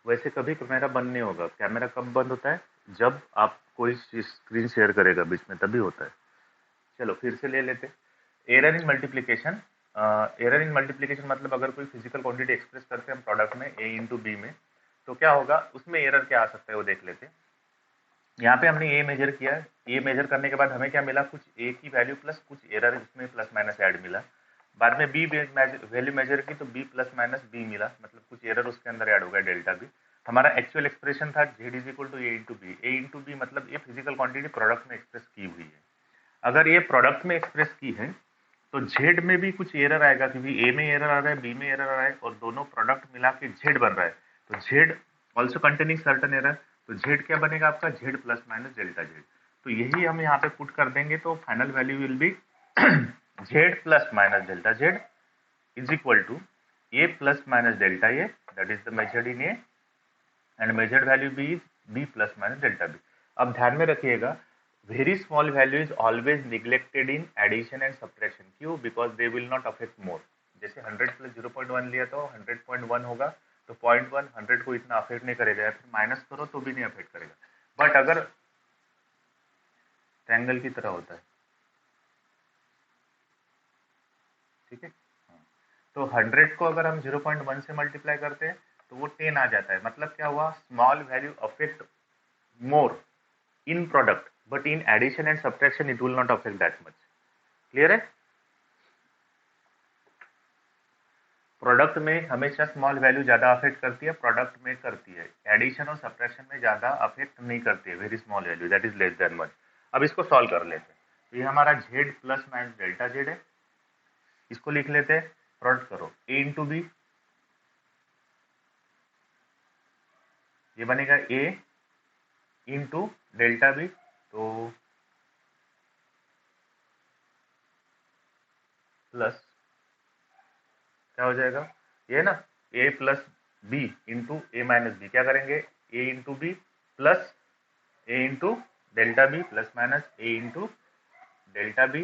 वैसे कभी कैमरा बंद नहीं होगा। कैमरा कब बंद होता है? जब आप कोई स्क्रीन शेयर करेगा बीच में, तभी होता है। चलो फिर से ले लेते। Error in multiplication. Error in multiplication मतलब अगर कोई फिजिकल क्वांटिटी एक्सप्रेस करते हैं हम प्रोडक्ट में ए इंटू बी में, तो क्या होगा उसमें एरर क्या आ सकता है वो देख लेते हैं। यहाँ पे हमने ए मेजर किया, ए मेजर करने के बाद हमें क्या मिला, कुछ ए की वैल्यू प्लस कुछ एरर इसमें प्लस माइनस ऐड मिला। बाद में बी वैल्यू मेजर की तो बी प्लस माइनस बी मिला, मतलब कुछ एरर उसके अंदर ऐड हो गया डेल्टा बी। हमारा एक्चुअल एक्सप्रेशन था Z is equal to A into B. A into B मतलब ये फिजिकल क्वांटिटी प्रोडक्ट में एक्सप्रेस की हुई है। अगर ये प्रोडक्ट में एक्सप्रेस की है तो जेड में भी कुछ एरर आएगा, क्योंकि ए में एरर आ रहा है, बी में एरर आ रहा है और दोनों प्रोडक्ट मिला के जेड बन रहा है। तो Z also containing certain error. तो जेड क्या बनेगा आपका, Z plus minus delta Z. तो यही हम यहाँ पे पुट कर देंगे तो final value will be Z plus minus delta Z is equal to A plus minus delta A, that is the measured in A, and measured value B is B plus minus delta B. अब ध्यान में रखिएगा, very small value is always neglected in addition and subtraction. क्यों? Because they will not affect more. जैसे 100 plus 0.1 लिया तो 100.1 होगा, तो 0.1 100 को इतना अफेक्ट नहीं करेगा, या फिर माइनस करो तो भी नहीं अफेक्ट करेगा। बट अगर ट्रायंगल की तरह होता है, ठीक है। हाँ। तो 100 को अगर हम 0.1 से मल्टीप्लाई करते हैं तो वो 10 आ जाता है। मतलब क्या हुआ, small value affect more in product, but in addition and subtraction it will not affect that much. Clear है? प्रोडक्ट में हमेशा स्मॉल वैल्यू ज्यादा अफेक्ट करती है, प्रोडक्ट में करती है, एडिशन और सब्ट्रैक्शन में ज्यादा अफेक्ट नहीं करती है very small value, that is less than 1। अब इसको सॉल्व कर लेते हैं। तो ये हमारा z plus minus delta Z है, इसको लिख लेते हैं। प्रोडक्ट करो a इंटू बी, ये बनेगा a इंटू डेल्टा बी, तो प्लस क्या हो जाएगा, ये ना a plus B into A minus B, क्या करेंगे a into B plus A into delta B plus minus A into delta B,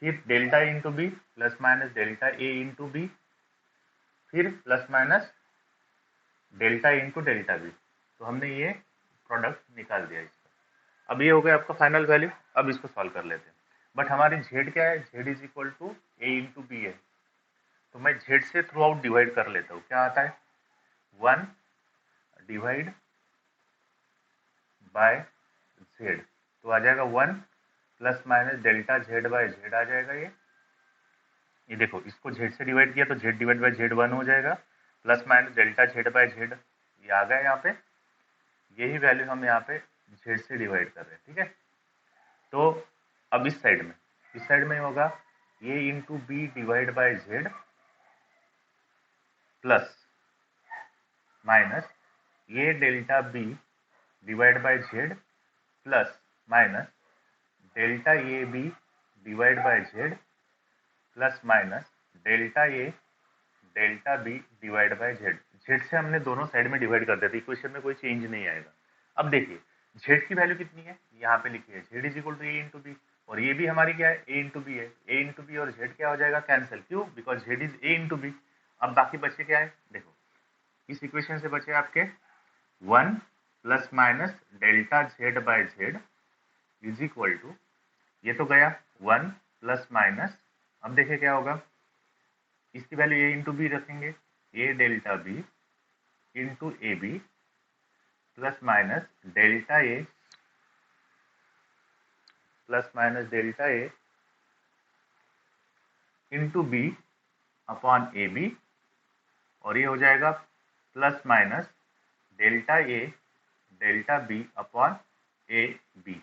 फिर delta into B plus minus delta A into B, फिर plus minus delta into delta B. तो हमने ये product निकाल दिया इसका। अब ये हो गया आपका फाइनल वैल्यू। अब इसको सॉल्व कर लेते हैं। बट हमारी जेड क्या है, Z is equal to A into B है, तो मैं जेड से थ्रू आउट डिवाइड कर लेता हूँ। क्या आता है, 1 डिवाइड बाय जेड, तो आ जाएगा 1 plus minus delta Z by Z आ जाएगा। ये देखो, इसको जेड से डिवाइड किया तो जेड डिवाइड बाय जेड 1 हो जाएगा, plus minus delta Z by Z ये आ गया यहाँ पे। यही वैल्यू हम यहाँ पे जेड से डिवाइड कर रहे हैं, ठीक है। तो अब इस साइड में होगा A into B divide by Z plus minus A delta B divide by Z plus minus delta A B divide by Z plus minus delta A delta B divide by Z. Z से हमने दोनों side में divide कर दिया था, equation में कोई change नहीं आएगा। अब देखिए जेड की वैल्यू कितनी है, यहाँ पे लिखी है Z is equal to A into B, और ये भी हमारी क्या है, ए इंटू बी है। ए इंटू बी और जेड क्या हो जाएगा, कैंसिल। क्यों? Because Z is A into B. अब बाकी बचे क्या है, देखो इस इक्वेशन से बचे आपके 1 plus minus delta Z by Z is equal to, ये तो गया 1 प्लस माइनस, अब देखिए क्या होगा, इसकी वैल्यू ए इंटू बी रखेंगे, A delta B into A B plus minus delta A plus minus delta A into B upon A B, और ये हो जाएगा plus minus delta A delta B upon A B.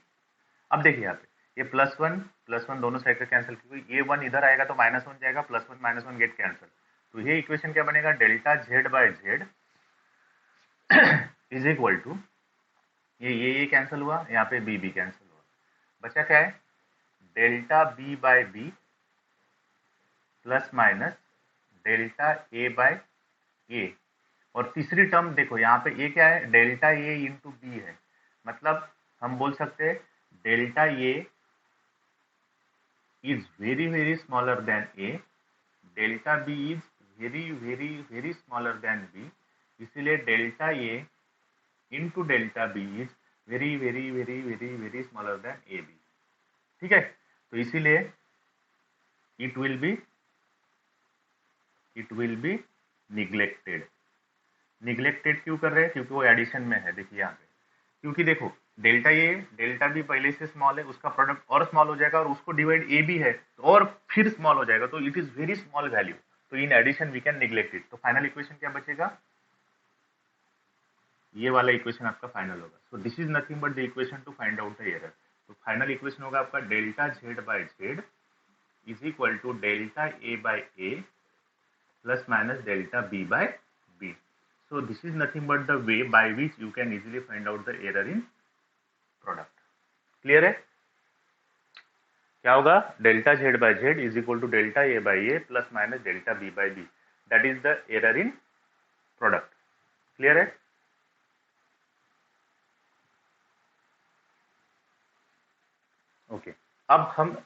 अब देखिए यहाँ पे ये प्लस वन दोनों साइड से कैंसिल, क्योंकि ये 1 इधर आएगा तो -1 जाएगा, +1 -1 गेट कैंसिल। तो ये इक्वेशन क्या बनेगा, delta Z by Z is equal to, ये कैंसिल हुआ, यहाँ पे बी कैंसिल हुआ, बचा क्या है, delta B by B plus minus delta A by A. और तीसरी टर्म देखो यहाँ पे ये क्या है, डेल्टा ए इंटू बी है, मतलब हम बोल सकते हैं delta A is very smaller than A, delta B is very smaller than B, इसीलिए delta A into delta B is very very very very very smaller than A B. ठीक है, तो इसीलिए it will be neglected. Neglected क्यों कर रहे हैं? क्योंकि वो एडिशन में है। देखिए यहाँ पे, क्योंकि देखो डेल्टा ए डेल्टा बी पहले से स्मॉल है, उसका प्रोडक्ट और स्मॉल हो जाएगा, और उसको डिवाइड ए बी है तो और फिर स्मॉल हो जाएगा, तो it is very small value, तो in addition we can neglect it. तो फाइनल इक्वेशन क्या बचेगा? ये वाला इक्वेशन आपका फाइनल होगा। So this is nothing but the equation to find out the error. तो फाइनल इक्वेशन होगा आपका delta Z by Z is equal to delta A by A plus minus delta B by B. So this is nothing but the way by which you can easily find out the error in product. Clear है? क्या होगा? Delta Z by Z is equal to delta A by A plus minus delta B by B, that is the error in product. Clear है? Okay, अब हम,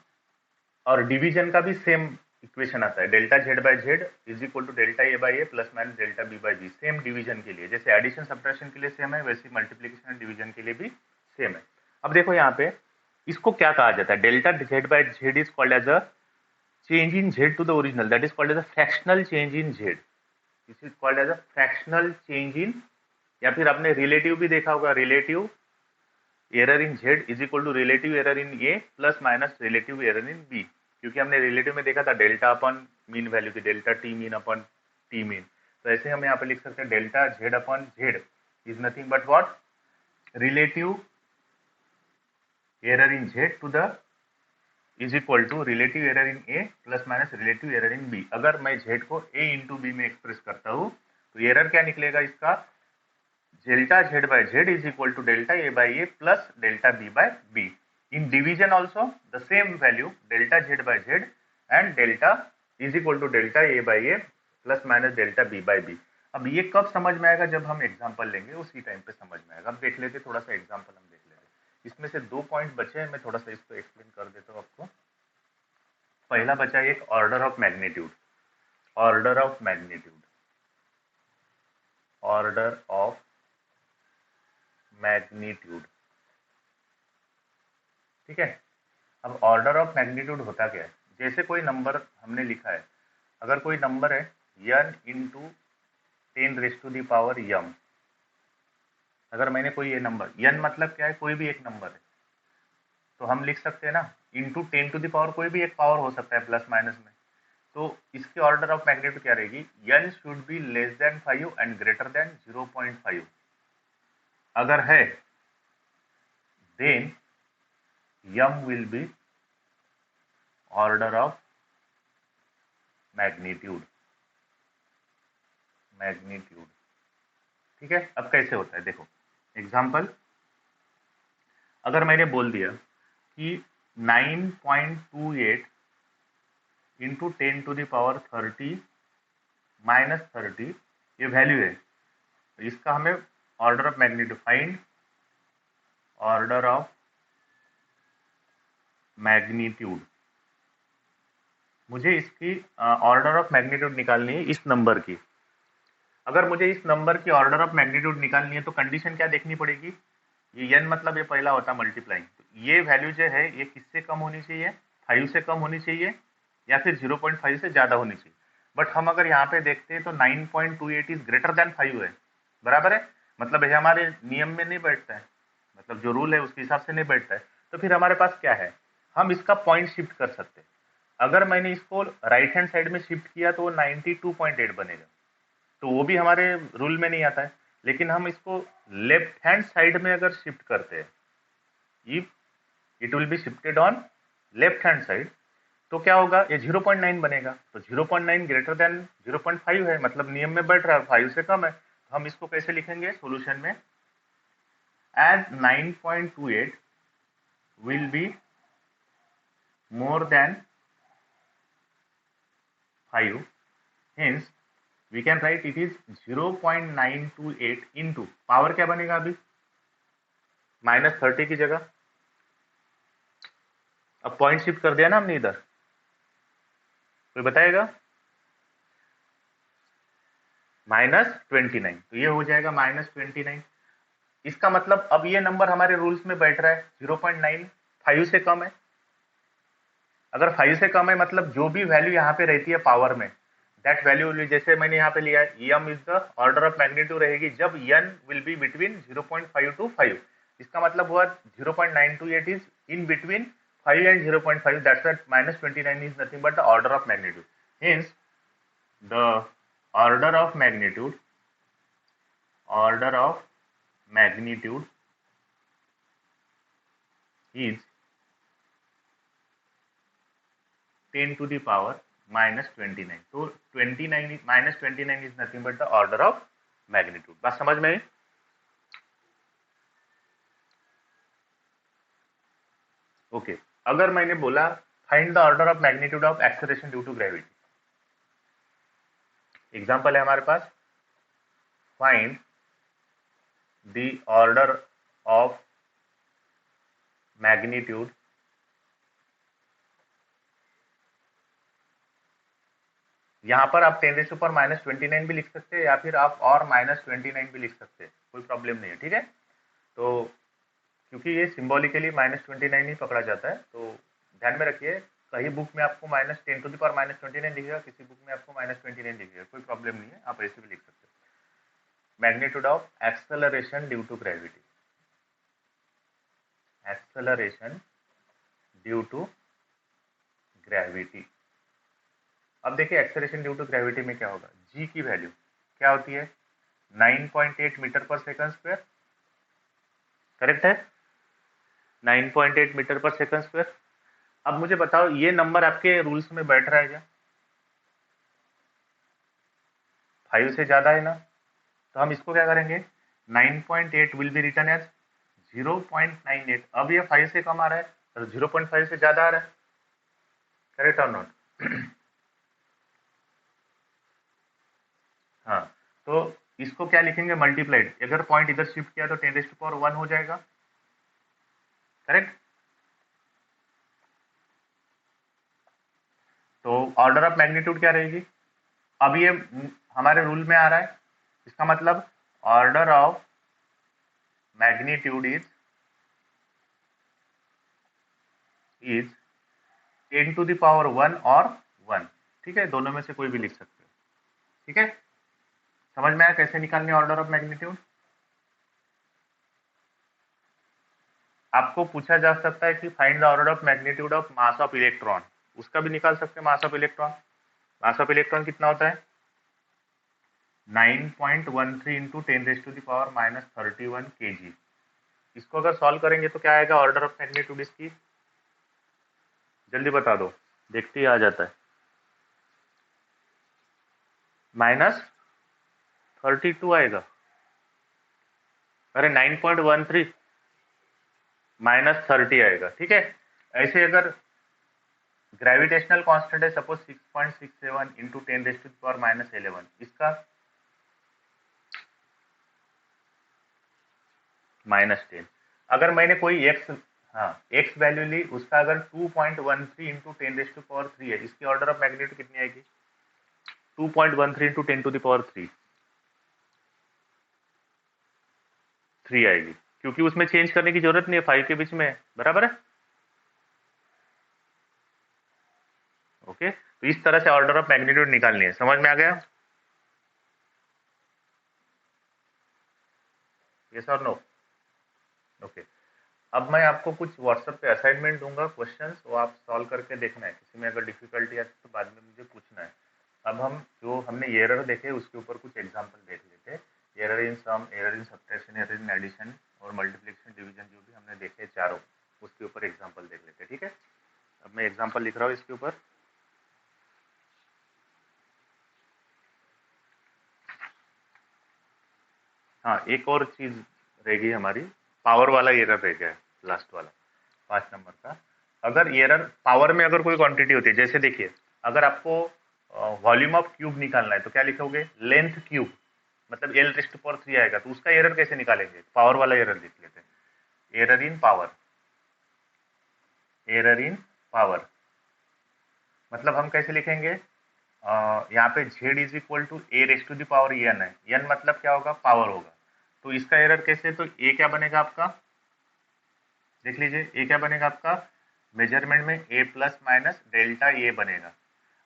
और division का भी same equation आता है, delta Z by Z is equal to delta A by A plus minus delta B by B. Same division के लिए, जैसे एडिशन सब्ट्रैक्शन के लिए सेम है, वैसे मल्टीप्लिकेशन एंड डिवीजन के लिए भी सेम है। अब देखो यहाँ पे इसको क्या कहा जाता है? Delta Z by Z is called as a change in Z to the original, that is called as a fractional change in Z. This is called as a fractional change in, या फिर आपने relative भी देखा होगा, relative error in Z is equal to relative error in A plus minus relative error in B. क्योंकि हमने relative में देखा था डेल्टा अपन मीन वैल्यू की, delta T mean upon T mean, तो ऐसे हम यहाँ पे लिख सकते हैं delta Z upon Z is nothing but what? Relative error in Z to the is equal to relative error in A plus minus relative error in B. अगर मैं जेड को ए इंटू बी में express करता हूँ तो error क्या निकलेगा इसका? Delta Z by Z is equal to delta A by A plus delta B by B. In division also the same value delta Z by Z and delta is equal to delta A by A plus minus delta B by B. अब ये कब समझ में आएगा? जब हम example लेंगे उसी टाइम पे समझ में आएगा। अब देख लेते थोड़ा सा एग्जाम्पल, हम देख लेते। इसमें से 2 पॉइंट बचे हैं, मैं थोड़ा सा इसको एक्सप्लेन कर देता हूँ आपको। पहला बचा एक order of magnitude, order of magnitude, order of magnitude. ठीक है, अब ऑर्डर ऑफ मैग्नीट्यूड होता क्या है? जैसे कोई नंबर हमने लिखा है, अगर कोई नंबर है n इंटू 10⁻⁻⁴ यम, अगर मैंने कोई ये नंबर, n मतलब क्या है? कोई भी एक नंबर है, तो हम लिख सकते हैं ना इंटू 10⁻⁴, कोई भी एक पावर हो सकता है प्लस माइनस में। तो इसकी ऑर्डर ऑफ मैग्नीट्यूड क्या रहेगी? n should be less than 5 and greater than 0.5। अगर है then m will be order of magnitude, magnitude. ठीक है, अब कैसे होता है देखो एग्जांपल। अगर मैंने बोल दिया कि 9.28 इंटू 10⁻30 माइनस 30 ये वैल्यू है, तो इसका हमें order of magnitude, find order of magnitude. मुझे इसकी ऑर्डर ऑफ मैग्नीट्यूड निकालनी है इस नंबर की। अगर मुझे इस नंबर की ऑर्डर ऑफ मैग्नीट्यूड निकालनी है तो कंडीशन क्या देखनी पड़ेगी? ये n मतलब ये पहला होता है मल्टीप्लाइंग, तो ये वैल्यू जो है ये किससे कम होनी चाहिए? 5 से कम होनी चाहिए या फिर 0.5 से ज्यादा होनी चाहिए। बट हम अगर यहाँ पे देखते हैं तो 9.28 इज ग्रेटर देन 5 है, बराबर है, मतलब ये हमारे नियम में नहीं बैठता है, मतलब जो रूल है उसके हिसाब से नहीं बैठता है। तो फिर हमारे पास क्या है? हम इसका पॉइंट शिफ्ट कर सकते हैं। अगर मैंने इसको राइट हैंड साइड में शिफ्ट किया तो वो 92.8 बनेगा, तो वो भी हमारे रूल में नहीं आता है। लेकिन हम इसको लेफ्ट हैंड साइड में अगर शिफ्ट करते हैं, if it will be shifted on left hand side, तो क्या होगा? ये 0.9 बनेगा। तो 0.9 ग्रेटर देन 0.5 है, मतलब नियम में बैठ रहा है, 5 से कम है। तो हम इसको कैसे लिखेंगे सॉल्यूशन में? As 9.28 will be more than 5, hence we can write it is 0.928 into power क्या बनेगा अभी? -30 की जगह। अब पॉइंट शिफ्ट कर दिया ना हमने इधर, कोई बताएगा? -29, तो ये हो जाएगा -29। इसका मतलब अब ये नंबर हमारे रूल्स में बैठ रहा है 0.9, 5 से कम है। अगर 5 से कम है मतलब जो भी वैल्यू यहाँ पे रहती है पावर में, दैट वैल्यू, जैसे मैंने यहाँ पे लिया है M is the order of magnitude रहेगी जब N will be between 0.5 to 5। इसका मतलब हुआ 0.928 is in between 5 and 0.5, that's what -29 is nothing but the order of magnitude. Hence the order of magnitude is 10 to the power -29। तो 29 -29 is nothing but the order of magnitude। बात समझ में आई? Okay, अगर मैंने बोला find the order of magnitude of acceleration due to gravity, example है हमारे पास, find the order of magnitude यहाँ पर आप 10⁻⁻29 भी लिख सकते हैं या फिर आप और -29 भी लिख सकते हैं, कोई प्रॉब्लम नहीं है, ठीक है। तो क्योंकि ये सिंबॉलिकली -29 ही पकड़ा जाता है, तो ध्यान में रखिए, कहीं बुक में आपको -10⁻⁻29 लिखेगा, किसी बुक में आपको -29 लिखेगा, कोई प्रॉब्लम नहीं है, आप ऐसे भी लिख सकते हैं। Magnitude of acceleration due to gravity, acceleration due to gravity. अब देखिए एक्सेलरेशन ड्यू टू ग्रेविटी में क्या होगा, जी की वैल्यू क्या होती है 9.8 मीटर पर सेकंड स्क्वायर, करेक्ट है 9.8 मीटर पर सेकंड स्क्वायर। अब मुझे बताओ ये नंबर आपके रूल्स में बैठ रहा है क्या? 5 से ज्यादा है ना, तो हम इसको क्या करेंगे 9.8 विल बी रिटन एज 0.98। अब ये 5 से कम आ रहा है और 0.5 से ज्यादा आ रहा है, करेक्ट और नॉट? हाँ, तो इसको क्या लिखेंगे मल्टीप्लाइड, अगर पॉइंट इधर शिफ्ट किया तो 10⁻1 हो जाएगा, करेक्ट। तो ऑर्डर ऑफ मैग्नीट्यूड क्या रहेगी, अब ये हमारे रूल में आ रहा है, इसका मतलब order of magnitude is 10 to the power 1 और 1, ठीक है, दोनों में से कोई भी लिख सकते हो, ठीक है। समझ में आया कैसे निकालने ऑर्डर ऑफ मैग्नीट्यूड? आपको पूछा जा सकता है कि find the order of magnitude of mass of electron, उसका भी निकाल सकते हैं mass of electron. Mass of electron कितना होता है 9.13 इंटू 10⁻⁻31 kg। इसको अगर सॉल्व करेंगे तो क्या आएगा ऑर्डर ऑफ मैग्नीट्यूड इसकी, जल्दी बता दो, देखते ही आ जाता है, -32 आएगा। अरे 9.13 -30 आएगा, ठीक है। ऐसे अगर ग्रेविटेशनल कांस्टेंट है सपोज 6.67 इंटू 10⁻⁻11, इसका -10। अगर मैंने कोई एक्स, हाँ एक्स वैल्यू ली, उसका अगर 2.13 इंटू 10⁻³ है, इसकी ऑर्डर ऑफ मैग्नीट्यूड कितनी आएगी 2.13 इंटू 10⁻³ 3 आएगी, क्योंकि उसमें चेंज करने की जरूरत नहीं है, 5 के बीच में है, बराबर है। ओके, तो इस तरह से ऑर्डर ऑफ मैग्नीट्यूड निकालनी है, समझ में आ गया? यस और नो? ओके, अब मैं आपको कुछ व्हाट्सएप पे असाइनमेंट दूंगा, क्वेश्चंस, वो आप सॉल्व करके देखना है, किसी में अगर डिफिकल्टी आती तो बाद में मुझे पूछना है। अब हम जो हमने एरर देखे उसके ऊपर कुछ एग्जांपल देख लेते हैं, error in sum, error in subtraction, error in addition और मल्टीप्लिकेशन डिवीजन, जो भी हमने देखे चारों, उसके ऊपर एग्जांपल देख लेते हैं, ठीक है। अब मैं एग्जांपल लिख रहा हूँ इसके ऊपर। हाँ, एक और चीज रहेगी हमारी, पावर वाला एरर रह गया है, लास्ट वाला 5 नंबर का। अगर एरर पावर में अगर कोई क्वांटिटी होती है, जैसे देखिए अगर आपको वॉल्यूम ऑफ क्यूब निकालना है तो क्या लिखोगे लेंथ क्यूब, मतलब L⁻³ आएगा, तो उसका एरर कैसे निकालेंगे, पावर वाला एरर लिख लेते हैं, error in power, error in power मतलब हम कैसे लिखेंगे यहाँ पे z is equal to A raise to the power N है, एन मतलब क्या होगा, पावर होगा। तो इसका एरर कैसे, तो ए क्या बनेगा आपका, देख लीजिए ए क्या बनेगा आपका, मेजरमेंट में A plus minus delta A बनेगा।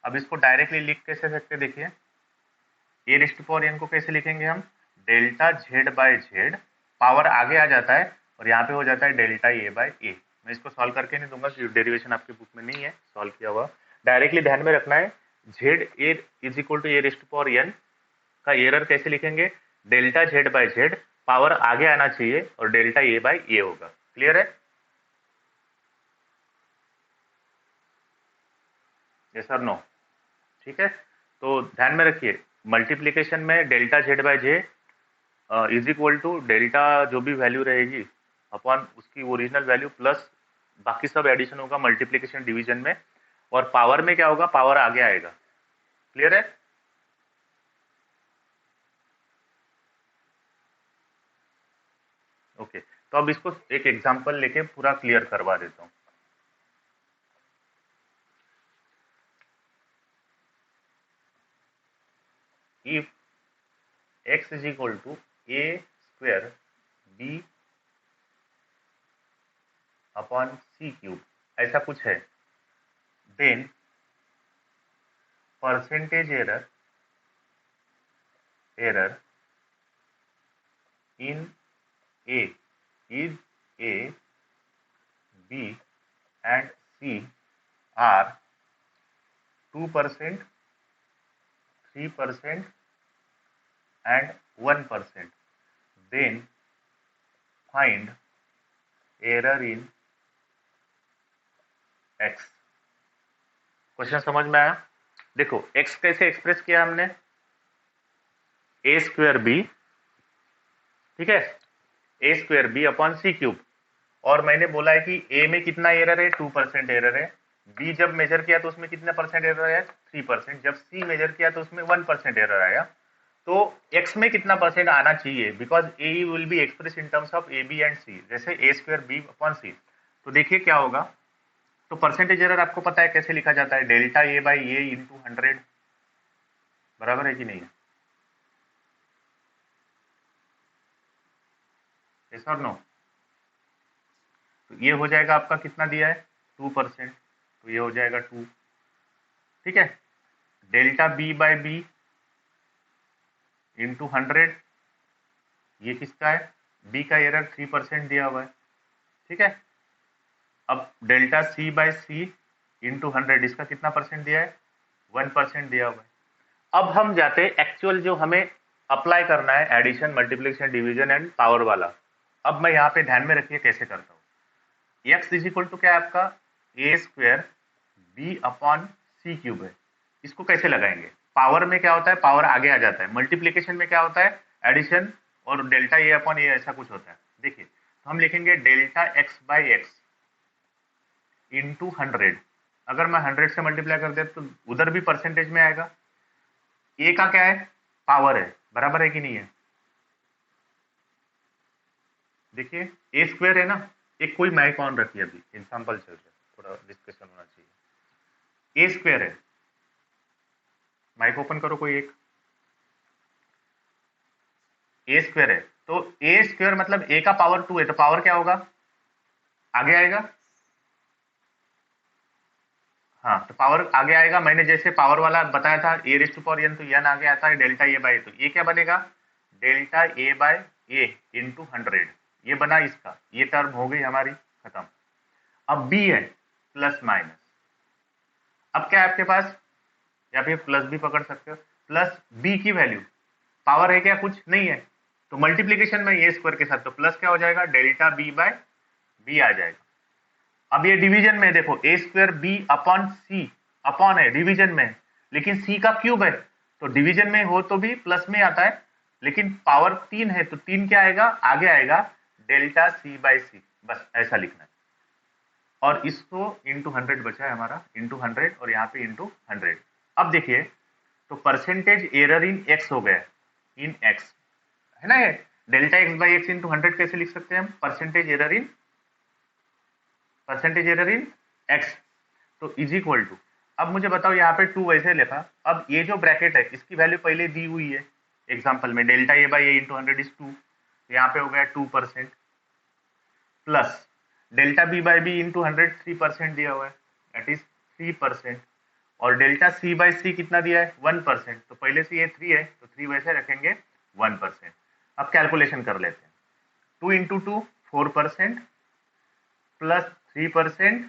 अब इसको डायरेक्टली लिख कैसे सकते, देखिए A raise to power N को कैसे लिखेंगे हम, delta Z by Z, power आगे आ जाता है और यहाँ पे हो जाता है डेल्टा ए बाय ए। मैं इसको सॉल्व करके नहीं दूंगा क्योंकि डेरिवेशन आपकी बुक में नहीं है सॉल्व किया हुआ, डायरेक्टली ध्यान में रखना है। Z A is equal to A raise to power N का एरर कैसे लिखेंगे, delta Z by Z, power आगे आना चाहिए और डेल्टा ए बाय ए होगा। क्लियर है, ये सर नो, ठीक है। तो ध्यान में रखिए मल्टीप्लीकेशन में delta Z by Z is equal to delta जो भी वैल्यू रहेगी अपॉन उसकी ओरिजिनल वैल्यू प्लस बाकी सब एडिशन होगा मल्टीप्लीकेशन डिवीजन में, और पावर में क्या होगा, पावर आगे आएगा। क्लियर है, ओके। तो अब इसको एक एग्जांपल लेके पूरा क्लियर करवा देता हूँ। If x is equal to A square B upon C cube, ऐसा कुछ है, then percentage error in A is A, B and C are 2%, 3% and 1%. Then find error in X. Question समझ में आया? देखो X कैसे एक्सप्रेस किया हमने, ए स्क्वायर बी, ठीक है, ए square B upon C cube, और मैंने बोला है कि ए में कितना एरर है, 2% एरर है, बी जब मेजर किया तो उसमें कितना परसेंट एरर आया, 3%, जब सी मेजर किया तो उसमें 1% एरर आया। तो एक्स में कितना परसेंट आना चाहिए, because A will be express in terms of A B and C, जैसे A square B upon C. तो देखिए क्या होगा, तो परसेंटेज एरर आपको पता है कैसे लिखा जाता है, delta A by A into 100, बराबर है कि नहीं है, यस और नो। तो ये हो जाएगा आपका कितना दिया है, 2%, तो ये हो जाएगा 2, ठीक है। Delta B by B into 100, ये किसका है, बी का एरर 3% दिया हुआ है, ठीक है। अब delta C by C into 100, इसका कितना परसेंट दिया है, 1% दिया हुआ है। अब हम जाते हैं एक्चुअल जो हमें अप्लाई करना है, addition multiplication division and power वाला। अब मैं यहाँ पे ध्यान में रखिए कैसे करता हूँ। एक्स इज इक्वल टू क्या है आपका, ए square B upon C cube है, इसको कैसे लगाएंगे, पावर में क्या होता है, पावर आगे आ जाता है, मल्टीप्लीकेशन में क्या होता है, एडिशन और डेल्टा ए अपॉन ए ऐसा कुछ होता है। देखिए तो हम लिखेंगे delta x by x into 100, अगर मैं 100 से मल्टीप्लाई कर दे तो उधर भी परसेंटेज में आएगा। ए का क्या है, पावर है, बराबर है कि नहीं है, देखिए ए स्क्वायर है ना, एक कोई माइक ऑन रखिए, अभी एग्जांपल चल रहा है, थोड़ा डिस्कशन होना चाहिए। ए स्क्वायर है, माइक ओपन करो कोई एक, ए स्क्वायर है, तो ए स्क्वायर मतलब ए का पावर 2 है, तो पावर क्या होगा, आगे आएगा, हाँ तो पावर आगे आएगा। मैंने जैसे पावर वाला बताया था ए रेस टू पावर एन, तो एन आगे आता है डेल्टा ए बाई, तो ये क्या बनेगा, delta A by A into 100, ये बना इसका, ये टर्म हो गई हमारी खत्म। अब बी है प्लस माइनस, अब क्या है आपके पास, या फिर प्लस भी पकड़ सकते हो, प्लस बी की वैल्यू, पावर है क्या, कुछ नहीं है, तो मल्टीप्लीकेशन में ए स्क्वायर के साथ, तो प्लस क्या हो जाएगा, डेल्टा बी बाय बी आ जाएगा। अब ये डिवीजन में देखो, ए स्क्वायर बी अपॉन सी, अपॉन है डिवीजन में, लेकिन सी का क्यूब है, तो डिवीजन में हो तो भी प्लस में आता है, लेकिन पावर 3 है तो 3 क्या आएगा, आगे आएगा डेल्टा सी बाई सी, बस ऐसा लिखना है। और इसको इंटू 100 बचा है हमारा, इंटू 100 और यहाँ पे इंटू 100। अब देखिए तो परसेंटेज एरर इन एक्स हो गया, इन एक्स है ना, ये delta x by x into 100 कैसे लिख सकते हैं हम, परसेंटेज एरर इन एक्स, तो इज इक्वल टू अब मुझे बताओ यहाँ पे 2 वैसे लिखा, अब ये जो ब्रैकेट है इसकी वैल्यू पहले दी हुई है एग्जाम्पल में, delta A by A into 100 is 2, यहाँ पे हो गया 2%, plus delta B by B into 100 3% दिया हुआ है, दैट इज 3%, और डेल्टा सी बाई सी कितना दिया है 1%, तो पहले से ये 3 है तो 3 वैसे रखेंगे 1%। अब कैलकुलेशन कर लेते हैं, 2 into 2 4%, plus 3%,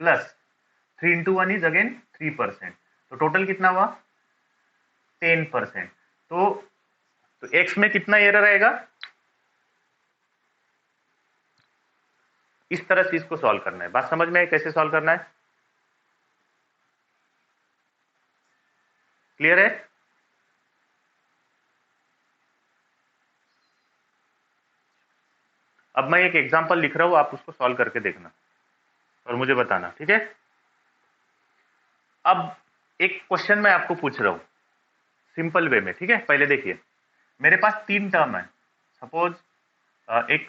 plus 3 into 1 is again 3%, तो टोटल कितना हुआ 10%। तो एक्स में कितना एरर आएगा, इस तरह से इसको सॉल्व करना है। बात समझ में है कैसे सॉल्व करना है, क्लियर है? अब मैं एक एग्जांपल लिख रहा हूं, आप उसको सॉल्व करके देखना और मुझे बताना, ठीक है? अब एक क्वेश्चन मैं आपको पूछ रहा हूं सिंपल वे में, ठीक है? पहले देखिए, मेरे पास 3 टर्म है, सपोज एक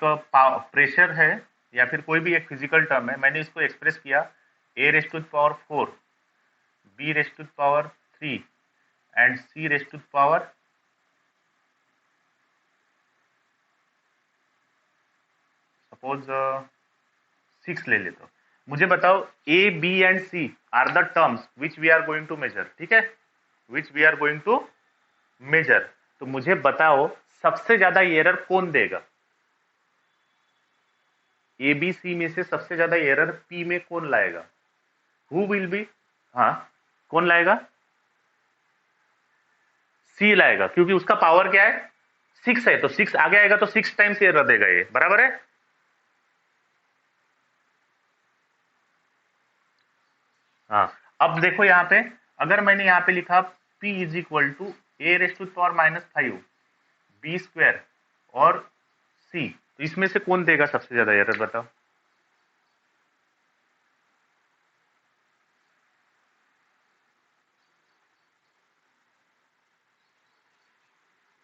प्रेशर है या फिर कोई भी एक फिजिकल टर्म है, मैंने इसको एक्सप्रेस किया a raise to power 4, b raise to power 3 and c raise to power suppose 6 ले लेते हो। मुझे बताओ a b and c are the terms which we are going to measure, ठीक है? Which we are going to measure. तो मुझे बताओ सबसे ज्यादा एरर कौन देगा, ए बी सी में से सबसे ज्यादा एरर पी में कौन लाएगा, हु विल बी, हाँ कौन लाएगा, सी लाएगा, क्योंकि उसका पावर क्या है 6 है, तो 6 आगे आएगा तो 6 टाइम्स एरर देगा, ये बराबर है। हाँ, अब देखो यहाँ पे, अगर मैंने यहाँ पे लिखा P is equal to A raise to power -5 b square और C, तो इसमें से कौन देगा सबसे ज्यादा एरर, बताओ?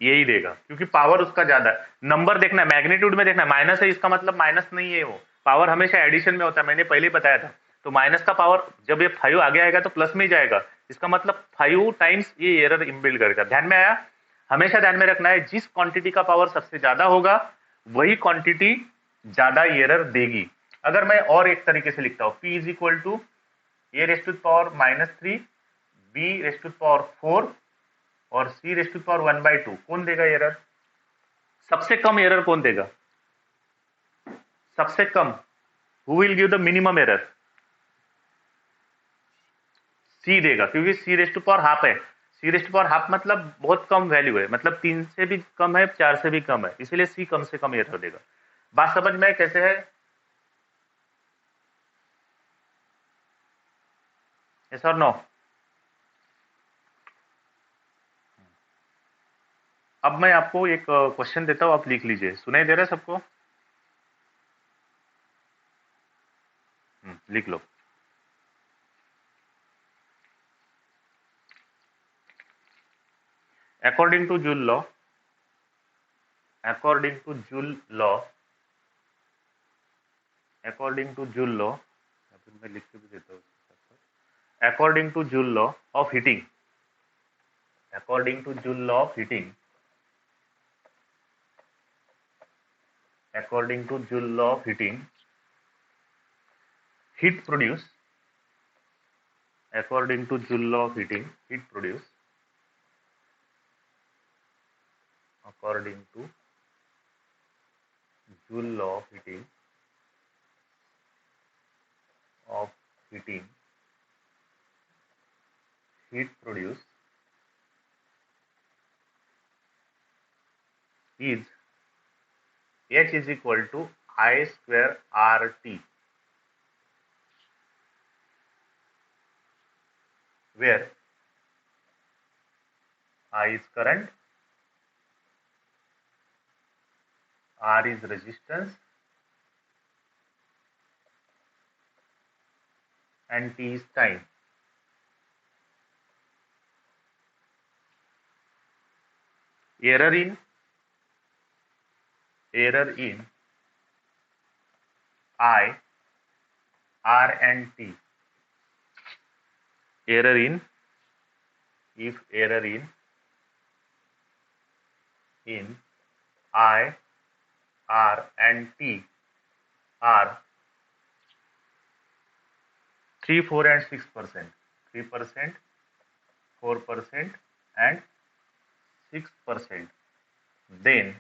यही देगा, क्योंकि पावर उसका ज्यादा है। नंबर देखना है, मैग्नीट्यूड में देखना है, माइनस है इसका मतलब माइनस नहीं है, वो पावर हमेशा एडिशन में होता है, मैंने पहले ही बताया था। तो माइनस का पावर जब ये 5 आगे आएगा तो प्लस में ही जाएगा, इसका मतलब 5 टाइम्स ये एरर इनबिल्ड करेगा। ध्यान में आया? हमेशा ध्यान में रखना है, जिस क्वांटिटी का पावर सबसे ज्यादा होगा वही क्वांटिटी ज्यादा एरर देगी। अगर मैं और एक तरीके से लिखता हूँ, P is equal to A raise to power -3 b raise to power 4 और सी रेस टू पावर 1/2, कौन देगा एरर, सबसे कम एरर कौन देगा, सबसे कम, who will give the minimum error, C देगा, क्योंकि C raise to power half है, C raise to power half मतलब बहुत कम वैल्यू है, मतलब 3 से भी कम है, 4 से भी कम है, इसीलिए सी कम से कम एरर देगा। बात समझ में कैसे है, यस और नो? अब मैं आपको एक क्वेश्चन देता हूं, आप लिख लीजिए, सुनाई दे रहा है सबको? लिख लो। According to Joule law, according to Joule law, according to Joule law, मैं लिख के भी देता हूँ, according to Joule law of heating, according to Joule law of heating, according to Joule law of heating, heat produce, according to Joule law of heating, heat produce, according to Joule law of heating, heat produce is H is equal to I square RT, where I is current, R is resistance, and T is time. Error in I, R and T, error in if error in I, R and T are 3, 4 and 6%, 3%, 4% and 6%, then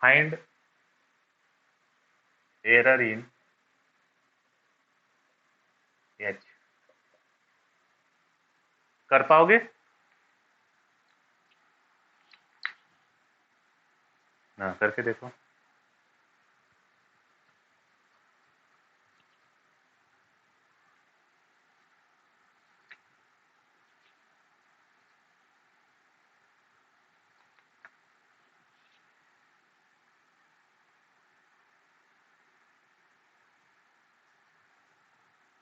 find error in H. कर पाओगे ना? करके देखो।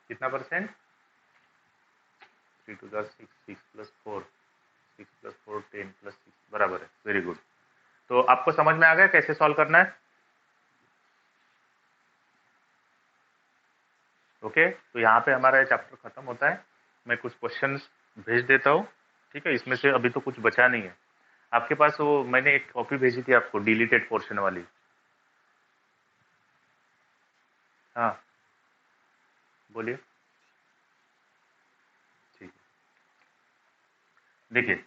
कितना percent? 3 to the 6, 6 plus 4, 6 plus 4 10 plus 6 बराबर है। Very good. तो आपको समझ में आ गया कैसे सॉल्व करना है? ओके, तो यहाँ पे हमारा ये चैप्टर खत्म होता है। मैं कुछ क्वेश्चंस भेज देता हूँ, ठीक है? इसमें से अभी तो कुछ बचा नहीं है आपके पास। वो मैंने एक कॉपी भेजी थी आपको डिलीटेड पोर्शन वाली। हाँ बोलिए। ठीक है, देखिए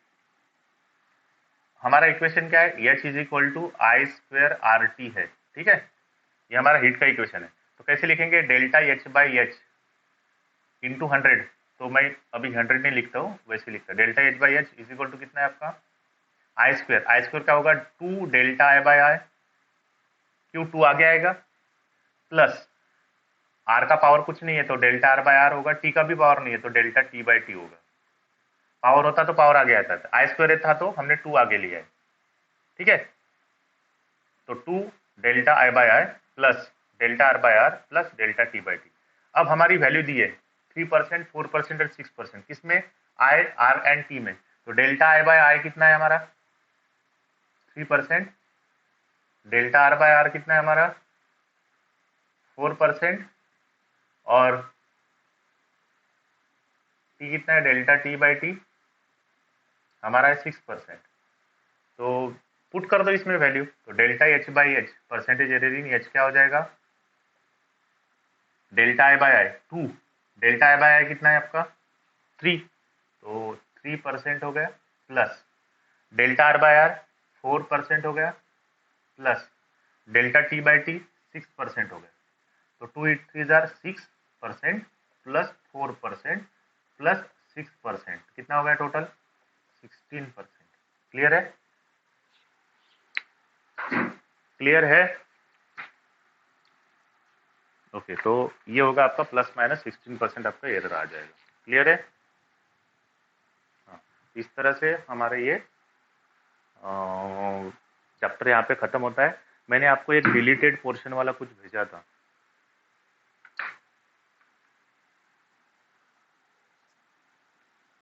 हमारा इक्वेशन क्या है? H is equal to I square R T है, ठीक है? ये हमारा हीट का इक्वेशन है। तो कैसे लिखेंगे? Delta H by H into 100। तो मैं अभी 100 नहीं लिखता हूँ, वैसे लिखता हूँ। Delta H by H is equal to कितना है आपका? I square. आई स्क्वेयर क्या होगा? 2 डेल्टा आई बाई आई, क्यों 2 आगे आएगा, प्लस आर का पावर कुछ नहीं है तो डेल्टा आर बाय आर होगा, टी का भी पावर नहीं है तो डेल्टा टी बाई टी होगा। पावर होता तो पावर आगे आता था, आई स्क्वायर था तो हमने 2 आगे लिया है, ठीक है? तो 2 delta I by I plus delta R by R plus delta T by T. अब हमारी वैल्यू दी है 3%, 4% और 6%। किसमें? आई, आर एंड टी में। तो डेल्टा आई बाय आई कितना है हमारा? 3%। डेल्टा आर बाय आर कितना है हमारा? 4%। और टी कितना है? डेल्टा टी बाई टी हमारा है 6%। तो पुट कर दो इसमें वैल्यू, तो delta H by H, percentage error in H क्या हो जाएगा? Delta I by I 2, delta I by I कितना है आपका? 3, तो 3% हो गया, plus delta R by R 4% हो गया, plus delta T by T 6% हो गया। तो 2 3 जार 6% प्लस 4% प्लस 6%, कितना हो गया टोटल? 16%। क्लियर है? क्लियर है? ओके, तो ये होगा आपका प्लस माइनस 16% आपका एरर आ जाएगा। क्लियर है? हाँ, इस तरह से हमारा ये चैप्टर यहाँ पे खत्म होता है। मैंने आपको एक डिलीटेड पोर्शन वाला कुछ भेजा था,